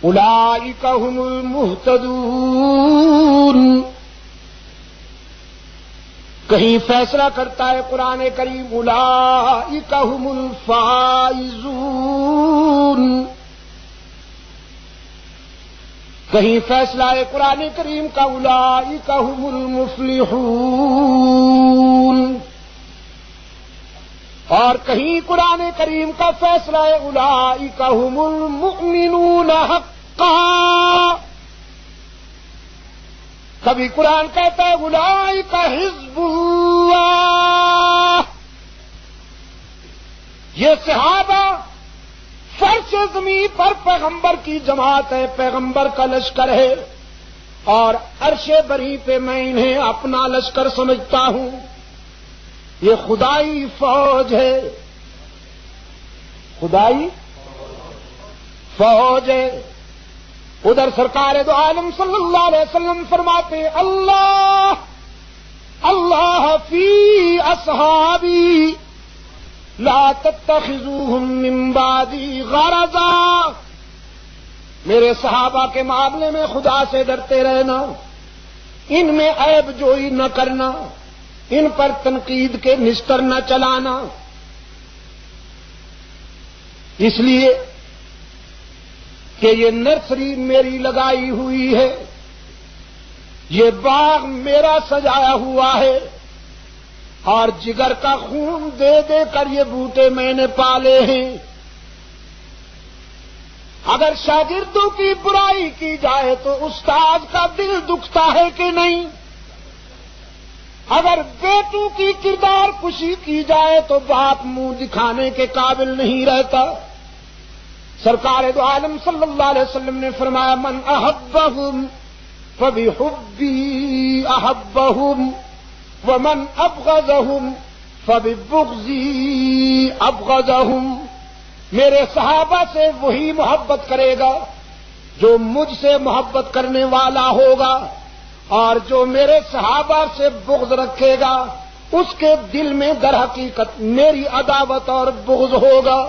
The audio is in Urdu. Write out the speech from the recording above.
اولئک هم المہتدون۔ کہیں فیصلہ کرتا ہے قرآن کریم اولئک هم الفائزون، کہیں فیصلہ ہے قرآن کریم کا اولئک هم المفلحون، اور کہیں قرآن کریم کا فیصلہ ہے اولئک هم المؤمنون حقا۔ کبھی قرآن کہتا ہے اولئک حزب اللہ۔ یہ صحابہ فرش زمین پر پیغمبر کی جماعت ہے، پیغمبر کا لشکر ہے، اور عرش بری پہ میں انہیں اپنا لشکر سمجھتا ہوں۔ یہ خدائی فوج ہے، خدائی فوج ہے۔ ادھر سرکار دو عالم صلی اللہ علیہ وسلم فرماتے اللہ اللہ فی اصحابی لا تتخذوهم من بعدی غرضا۔ میرے صحابہ کے معاملے میں خدا سے ڈرتے رہنا، ان میں عیب جوئی نہ کرنا، ان پر تنقید کے نشتر نہ چلانا، اس لیے کہ یہ نرسری میری لگائی ہوئی ہے، یہ باغ میرا سجایا ہوا ہے، اور جگر کا خون دے دے کر یہ بوٹے میں نے پالے ہیں۔ اگر شاگردوں کی برائی کی جائے تو استاد کا دل دکھتا ہے کہ نہیں؟ اگر بیٹوں کی کردار کشی کی جائے تو باپ منہ دکھانے کے قابل نہیں رہتا۔ سرکار دو عالم صلی اللہ علیہ وسلم نے فرمایا من احبهم فبحبی احبهم ومن ابغضهم فببغضی ابغضهم۔ میرے صحابہ سے وہی محبت کرے گا جو مجھ سے محبت کرنے والا ہوگا، اور جو میرے صحابہ سے بغض رکھے گا اس کے دل میں در حقیقت میری عداوت اور بغض ہوگا۔